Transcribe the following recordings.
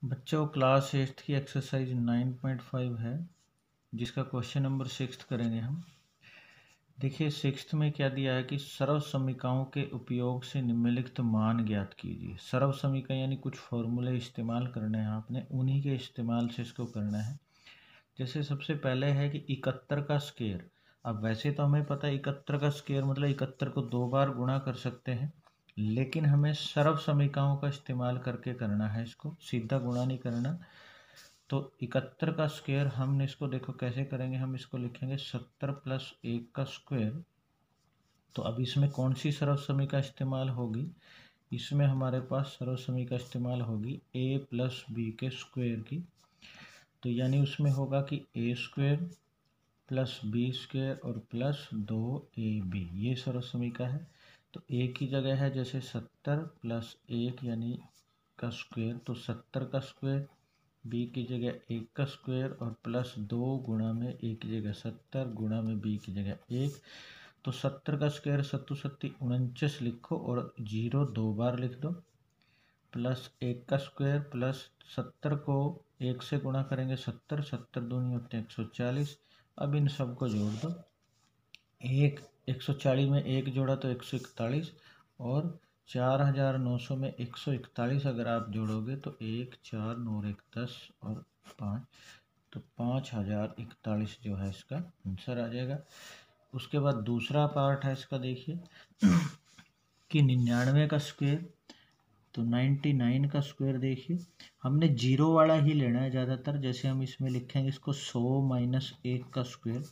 बच्चों क्लास 8 की एक्सरसाइज 9.5 है जिसका क्वेश्चन नंबर 6 करेंगे हम। देखिए 6 में क्या दिया है कि सर्व समीकरणों के उपयोग से निम्नलिखित मान ज्ञात कीजिए। सर्व समीकरण यानी कुछ फॉर्मूले इस्तेमाल करने हैं आपने, उन्हीं के इस्तेमाल से इसको करना है। जैसे सबसे पहले है कि 71 का स्क्वायर। अब वैसे तो हमें पता है 71 का स्क्वायर मतलब 71 को 2 बार गुणा कर सकते हैं, लेकिन हमें सर्व समीकरणों का इस्तेमाल करके करना है, इसको सीधा गुणा नहीं करना। तो 71 का स्क्वायर हमने इसको देखो कैसे करेंगे, हम इसको लिखेंगे 70 + 1 का स्क्वायर। तो अब इसमें कौन सी सर्व समीकरण इस्तेमाल होगी, इसमें हमारे पास सर्व समीकरण इस्तेमाल होगी a + b के स्क्वायर की। तो यानी उसमें होगा कि a² + b² और प्लस 2ab, ये सर्व समीकरण है। तो a की जगह है जैसे 70 + 1 यानी का स्क्वायर, तो 70 का स्क्वायर, b की जगह 1 का स्क्वायर और प्लस 2 गुणा में a की जगह 70 गुणा में b की जगह 1। तो 70 का स्क्वायर 7 7 49 लिखो और 0 2 बार लिख दो, प्लस 1 का स्क्वायर प्लस 70 को 1 से गुणा करेंगे 70 70 दूनी होते हैं 140। अब इन सबको जोड़ दो, 140 में 1 जोड़ा तो 141 और 4900 में 141 अगर आप जोड़ोगे तो 1 4 9 1 10 और 5, तो 5041 जो है इसका आंसर आ जाएगा। उसके बाद दूसरा पार्ट है इसका, देखिए कि 99 का स्क्वायर, तो 99 का स्क्वायर देखिए हमने जीरो वाला ही लेना है ज़्यादातर। जैसे हम इसमें लिखेंगे इसको 100 - 1 का स्क्वायर।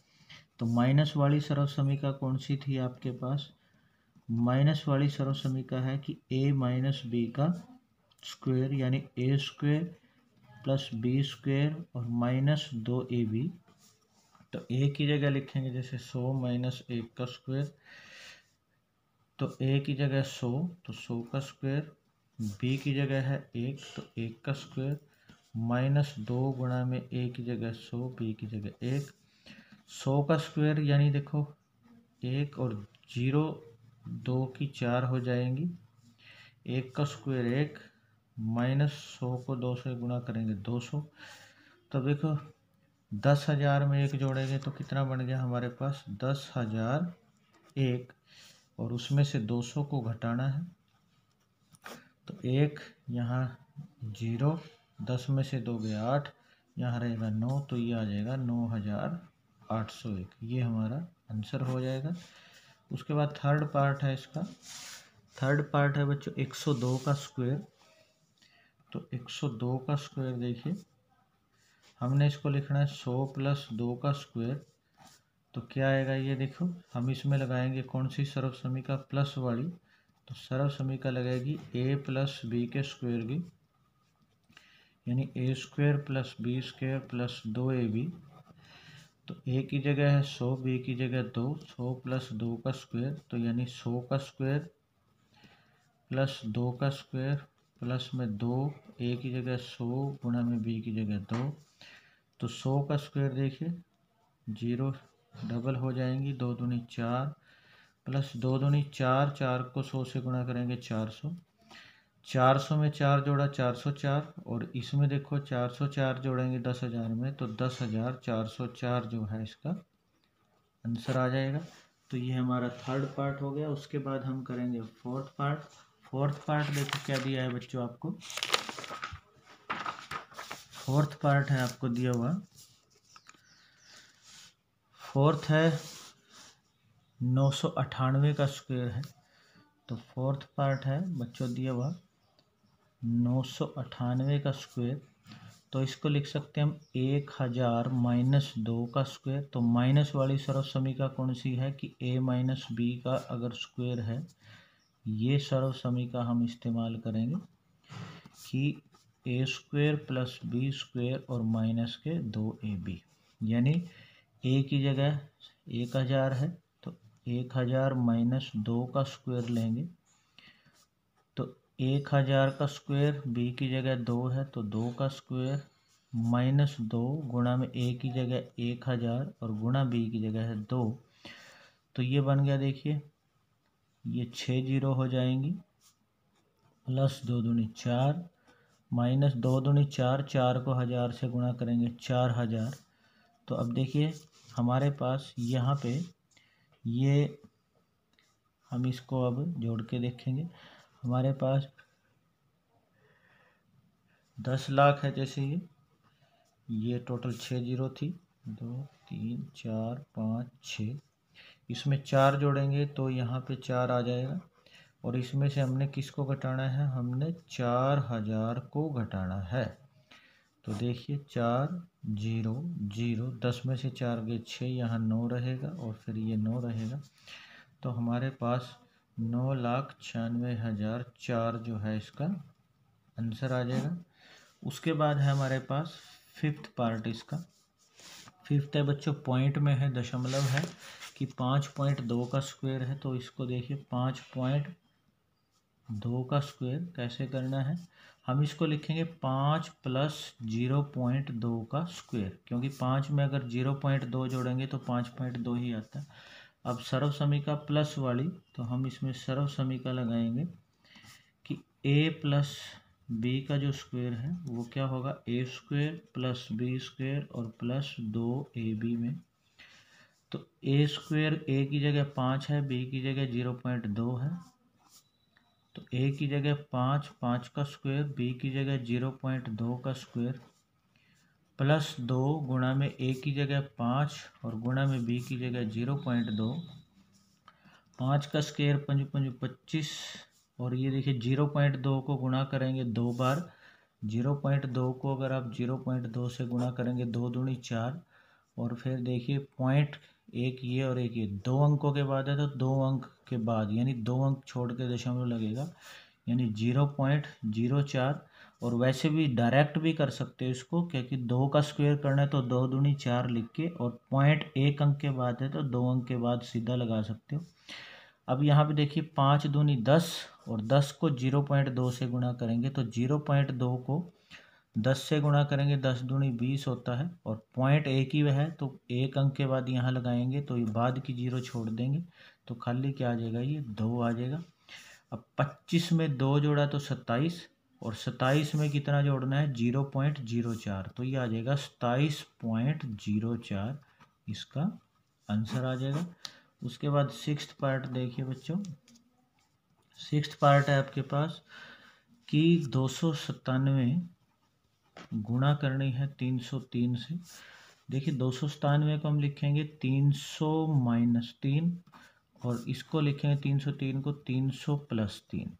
तो माइनस वाली सर्व समीकरण कौन सी थी आपके पास, माइनस वाली सर्व समीकरण है कि a - b का स्क्वायर यानी a² + b² और -2ab। तो a की जगह लिखेंगे जैसे 100 - 1 का स्क्वायर, तो a की जगह 100 तो 100 का स्क्वायर, b की जगह है 1 तो 1 का स्क्वायर, -2 गुणा में a की जगह 100 b की जगह 1। 100 का स्क्वायर यानी देखो 1 और 0 2 की 4 हो जाएंगी, 1 का स्क्वायर 1 -100 को 2 से गुणा करेंगे 200। तो देखो 10,000 में 1 जोड़ेंगे तो कितना बन गया हमारे पास 10,001 और उसमें से 200 को घटाना है। तो 1 यहाँ 0, 10 में से 2 गया 8, यहाँ रहेगा 9, तो ये आ जाएगा 9,801, ये हमारा आंसर हो जाएगा। उसके बाद थर्ड पार्ट है इसका, थर्ड पार्ट है बच्चों 102 का स्क्वायर। तो 102 का स्क्वायर देखिए हमने इसको लिखना है 100 + 2 का स्क्वायर। तो क्या आएगा ये देखो, हम इसमें लगाएंगे कौन सी सर्व समीकरण, प्लस वाली। तो सर्व समीकरण लगेगी a + b के स्क्वायर की, यानी a² + b² प्लस 2ab। तो a की जगह है 100, b की जगह 2, 100 + 2 का स्क्वायर, तो यानी 100 का स्क्वायर प्लस 2 का स्क्वायर प्लस में 2, a की जगह 100 गुणा में b की जगह 2। तो 100 का स्क्वायर देखिए 0 डबल हो जाएंगी, 2 दूनी 4 प्लस 2 दूनी 4, 4 को 100 से गुणा करेंगे 400, 400 में 4 जोड़ा 404 और इसमें देखो 404 जोड़ेंगे 10,000 में तो 10,404 जो है इसका आंसर आ जाएगा। तो ये हमारा थर्ड पार्ट हो गया। उसके बाद हम करेंगे फोर्थ पार्ट। फोर्थ पार्ट देखो क्या दिया है बच्चों आपको, फोर्थ पार्ट है आपको दिया हुआ, फोर्थ है 998 का स्क्वायर है। तो फोर्थ पार्ट है बच्चों दिया हुआ 998 का स्क्वायर। तो इसको लिख सकते हैं हम 1000 - 2 का स्क्वायर। तो माइनस वाली सर्व समीकरण कौन सी है कि a - b का अगर स्क्वायर है, ये सर्व समीकरण हम इस्तेमाल करेंगे कि a² + b² और माइनस के 2ab, यानी a की जगह 1000 है तो 1000 - 2 का स्क्वायर लेंगे। तो 1000 का स्क्वायर, b की जगह 2 है तो 2 का स्क्वायर -2 गुणा में a की जगह 1000 और गुणा b की जगह है 2। तो ये बन गया देखिए, ये 6 0 हो जाएंगी, प्लस 2 दूनी 4 माइनस 2 दूनी 4, 4 को 1000 से गुणा करेंगे 4000। तो अब देखिए हमारे पास यहाँ पे ये हम इसको अब जोड़ के देखेंगे। हमारे पास 10 लाख है, जैसे ये टोटल 6 जीरो थी, 2 3 4 5 6, इसमें 4 जोड़ेंगे तो यहाँ पे 4 आ जाएगा। और इसमें से हमने किसको घटाना है, हमने 4000 को घटाना है। तो देखिए 4 0 0, 10 में से 4 गए 6, यहाँ 9 रहेगा और फिर ये 9 रहेगा। तो हमारे पास 9,96,004 जो है इसका आंसर आ जाएगा। उसके बाद है हमारे पास फिफ्थ पार्ट। इसका फिफ्थ है बच्चों, पॉइंट में है, दशमलव है कि 5.2 का स्क्वायर है। तो इसको देखिए 5.2 का स्क्वायर कैसे करना है, हम इसको लिखेंगे 5 + 0.2 का स्क्वायर, क्योंकि 5 में अगर 0.2 जोड़ेंगे तो 5.2 ही आता है। अब सर्व समीका प्लस वाली, तो हम इसमें सर्व समीका लगाएंगे कि a + b का जो स्क्वायर है वो क्या होगा, a² + b² और प्लस 2ab में। तो a² a की जगह 5 है, b की जगह 0.2 है। तो a की जगह 5, 5 का स्क्वायर, b की जगह 0.2 का स्क्वायर प्लस 2 गुणा में a की जगह 5 और गुणा में b की जगह 0.2। 5 का स्क्वायर 5 5 25, और ये देखिए 0.2 को गुणा करेंगे 2 बार। 0.2 को अगर आप 0.2 से गुणा करेंगे 2 दूनी 4, और फिर देखिए पॉइंट एक ये और एक ये 2 अंकों के बाद है, तो 2 अंक के बाद यानी 2 अंक छोड़ के दशमलव लगेगा, यानी 0.04। और वैसे भी डायरेक्ट भी कर सकते हो इसको, क्योंकि 2 का स्क्वायर करना है तो 2 दूनी 4 लिख के, और पॉइंट एक अंक के बाद है तो 2 अंक के बाद सीधा लगा सकते हो। अब यहाँ पे देखिए 5 दूनी 10 और 10 को 0.2 से गुणा करेंगे तो 0.2 को 10 से गुणा करेंगे 10 दूनी 20 होता है, और पॉइंट एक ही है तो एक अंक के बाद यहाँ लगाएंगे तो ये बाद की 0 छोड़ देंगे तो खाली क्या आ जाएगा, ये 2 आ जाएगा। अब 25 में 2 जोड़ा तो 27, और 27 में कितना जोड़ना है, 0.04, तो ये आ जाएगा 27.04, इसका आंसर आ जाएगा। उसके बाद सिक्स्थ पार्ट देखिए बच्चों, सिक्स्थ पार्ट है आपके पास कि 297 गुणा करनी है 303 से। देखिए 297 को हम लिखेंगे 300 - 3, और इसको लिखेंगे 303 को 300 + 3।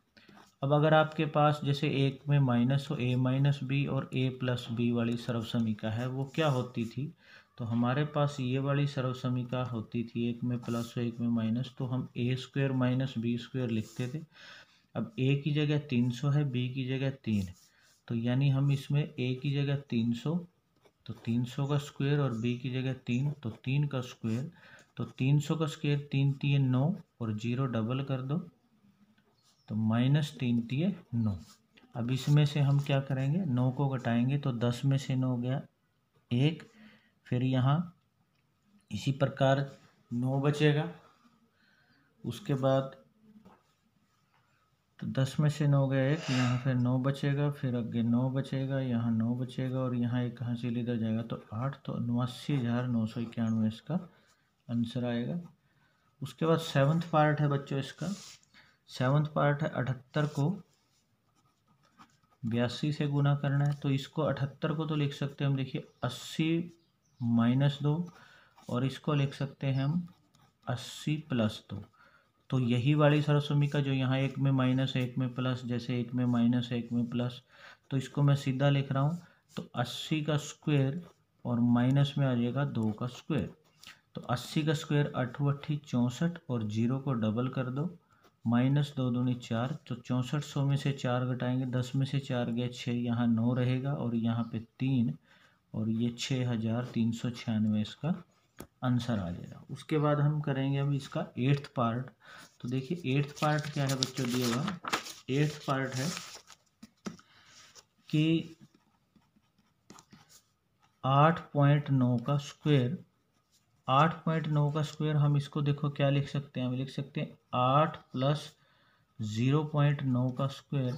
अब अगर आपके पास जैसे एक में माइनस हो, a - b और a + b वाली सर्व समीका है, वो क्या होती थी, तो हमारे पास ये वाली सर्व समीका होती थी, एक में प्लस हो एक में माइनस, तो हम a² - b² लिखते थे। अब a की जगह 300 है, b की जगह 3, तो यानी हम इसमें a की जगह 300, तो 300 का स्क्वायर, और b की जगह 3 तो 3 का स्क्वायर। तो 300 का स्क्वायर 3 × 3 = 9, और 0 डबल कर दो तो -3 × 3 = 9। अब इसमें से हम क्या करेंगे, 9 को घटाएंगे तो 10 में से 9 गया 1, फिर यहाँ इसी प्रकार 9 बचेगा। उसके बाद तो 10 में से 9 गया 1, यहाँ फिर 9 बचेगा, फिर आगे 9 बचेगा, यहाँ 9 बचेगा, और यहाँ एक हासिल इधर जाएगा तो 8, तो 89,991 इसका आंसर आएगा। उसके बाद सेवन्थ पार्ट है बच्चों इसका, सेवन्थ पार्ट है 78 को 82 से गुणा करना है। तो इसको 78 को तो लिख सकते हैं हम, देखिए 80 - 2, और इसको लिख सकते हैं हम 80 + 2। तो यही वाली सर्व समीका जो यहाँ एक में माइनस एक में प्लस, जैसे एक में माइनस एक में प्लस, तो इसको मैं सीधा लिख रहा हूँ। तो 80 का स्क्वायर और माइनस में आ जाएगा 2 का स्क्वायर। तो 80 का स्क्वायर 8 × 8 = 64, और 0 को डबल कर दो, -2 दूनी 4, तो 64 100 में से 4 घटाएंगे, 10 में से 4 गए 6, यहाँ 9 रहेगा, और यहाँ पे 3, और ये 6,396 इसका आंसर आ जाएगा। उसके बाद हम करेंगे अभी इसका एट्थ पार्ट। तो देखिए एट्थ पार्ट क्या है बच्चों दिया हुआ, एट्थ पार्ट है कि 8.9 का स्क्वायर, 8.9 का स्क्वायर हम इसको देखो क्या लिख सकते हैं, हम लिख सकते हैं 8 + 0.9 का स्क्वायर।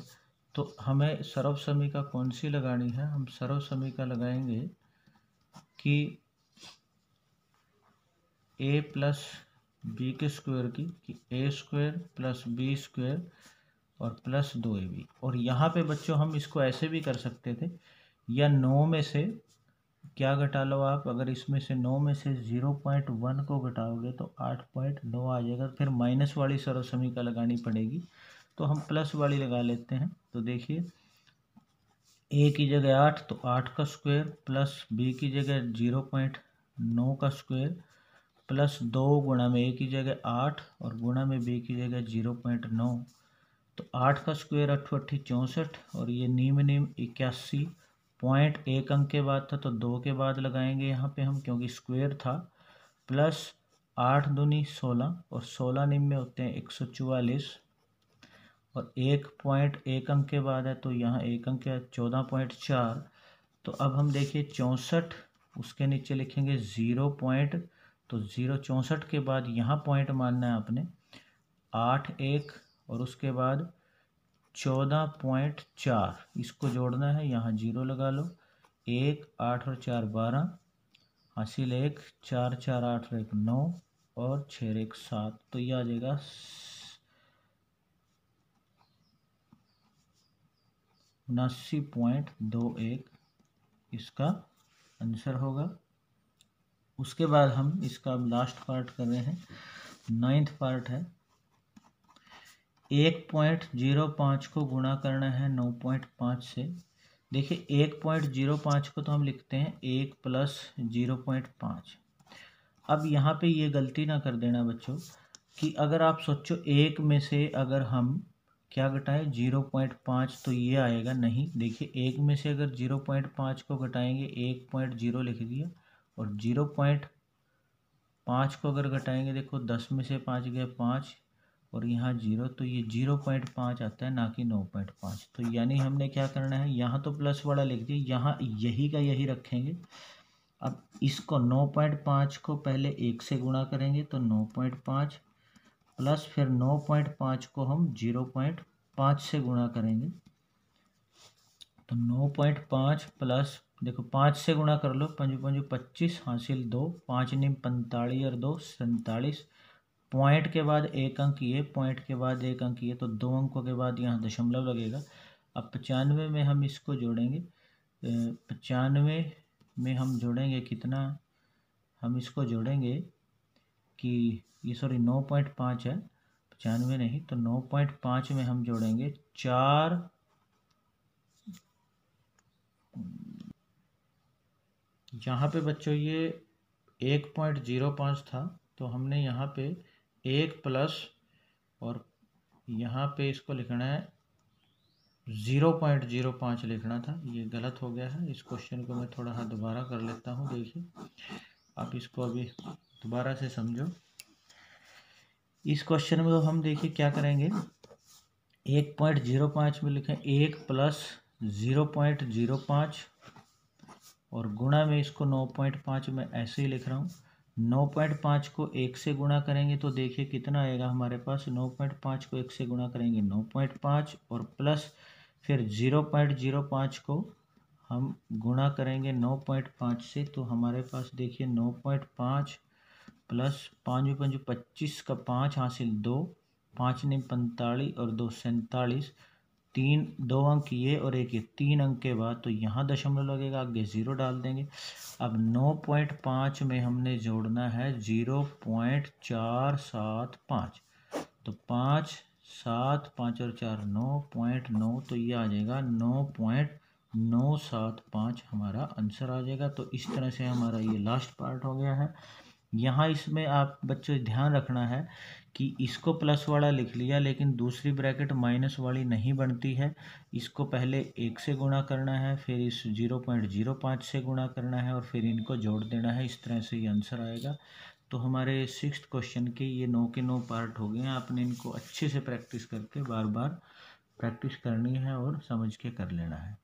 तो हमें सर्वसमीका कौन सी लगानी है? हम सर्वसमीका लगाएंगे कि a प्लस बी के स्क्वायर की, कि a square plus b square और प्लस 2ab। और यहाँ पे बच्चों हम इसको ऐसे भी कर सकते थे, या 9 में से क्या घटा लो आप, अगर इसमें से 9 में से 0.1 को घटाओगे तो 8.9 आ जाएगा। फिर माइनस वाली सर्वसमीका लगानी पड़ेगी, तो हम प्लस वाली लगा लेते हैं। तो देखिए a की जगह 8 तो 8 का स्क्वायर प्लस b की जगह 0.9 का स्क्वायर प्लस 2 गुणा में a की जगह 8 और गुणा में b की जगह 0.9। तो 8 का स्क्वायर 8 64 और ये नीम 81। पॉइंट एक अंक के बाद था तो 2 के बाद लगाएंगे यहाँ पे हम, क्योंकि स्क्वायर था। प्लस 8 दूनी 16 और 16 निम में होते हैं 144 और 1 अंक के बाद है तो यहाँ 1 अंक है 14.4। तो अब हम देखिए 64 उसके नीचे लिखेंगे 0 पॉइंट, तो 64 के बाद यहाँ पॉइंट मानना है आपने 8 1 और उसके बाद 14.4 इसको जोड़ना है, यहाँ 0 लगा लो। 1 8 और 4 12 हासिल 1 4 4 8 1 9 और 6 1 7। तो ये आ जाएगा 79.21 इसका आंसर होगा। उसके बाद हम इसका लास्ट पार्ट कर रहे हैं, 9th पार्ट है। 1.05 को गुणा करना है 9.5 से। देखिए 1.05 को तो हम लिखते हैं 1 प्लस 0.5। अब यहाँ पे ये गलती ना कर देना बच्चों कि अगर आप सोचो 1 में से अगर हम क्या घटाएं 0.5 तो ये आएगा नहीं। देखिए 1 में से अगर 0.5 को घटाएंगे 1.0 लिख दिया, और 0.5 को अगर घटाएंगे, देखो 10 में से 5 गया 5 और यहाँ 0, तो ये 0.5 आता है ना कि 9.5। तो यानी हमने क्या करना है, यहाँ तो प्लस वाला लिख दिया, यहाँ यही का यही रखेंगे। अब इसको 9.5 को पहले 1 से गुणा करेंगे तो 9.5 प्लस फिर 9.5 को हम 0.5 से गुणा करेंगे तो 9.5 प्लस, देखो 5 से गुणा कर लो, 5 5 25 हासिल 2, 5 निम 45 और 2 47। पॉइंट के बाद एक अंक ये, पॉइंट के बाद एक अंक ये, तो 2 अंकों के बाद यहाँ दशमलव लगेगा। अब 95 में हम इसको जोड़ेंगे, 95 में हम जोड़ेंगे कितना, हम इसको जोड़ेंगे कि ये 9.5 है, 95 नहीं, तो 9.5 में हम जोड़ेंगे 4, यहाँ पे बच्चों ये 1.05 था तो हमने यहाँ पे 1 प्लस और यहाँ पे इसको लिखना है 0.05 लिखना था, ये गलत हो गया है। इस क्वेश्चन को मैं थोड़ा दोबारा कर लेता हूँ। देखिए आप इसको अभी दोबारा से समझो। इस क्वेश्चन में तो हम देखिए क्या करेंगे, 1.05 में लिखें 1 प्लस 0.05 और गुणा में इसको 9.5 में ऐसे ही लिख रहा हूँ। 9.5 को 1 से गुणा करेंगे तो देखिए कितना आएगा हमारे पास, 9.5 को 1 से गुणा करेंगे 9.5 और प्लस फिर 0.05 को हम गुणा करेंगे 9.5 से, तो हमारे पास देखिए 9.5 प्लस 5 5 25 का 5 हासिल 2, 5 निम 45 और 2 47, 2 अंक ये और एक ये, 3 अंक के बाद तो यहाँ दशमलव लगेगा, आगे 0 डाल देंगे। अब 9.5 में हमने जोड़ना है 0.475, तो 5 7 5 और 4 9.9, तो ये आ जाएगा 9.975 हमारा आंसर आ जाएगा। तो इस तरह से हमारा ये लास्ट पार्ट हो गया है। यहाँ इसमें आप बच्चों ध्यान रखना है कि इसको प्लस वाला लिख लिया लेकिन दूसरी ब्रैकेट माइनस वाली नहीं बनती है। इसको पहले 1 से गुणा करना है, फिर इस 0.05 से गुणा करना है और फिर इनको जोड़ देना है। इस तरह से ये आंसर आएगा। तो हमारे 6th क्वेश्चन के ये 9 के 9 पार्ट हो गए हैं। आपने इनको अच्छे से प्रैक्टिस करके बार बार प्रैक्टिस करनी है और समझ के कर लेना है।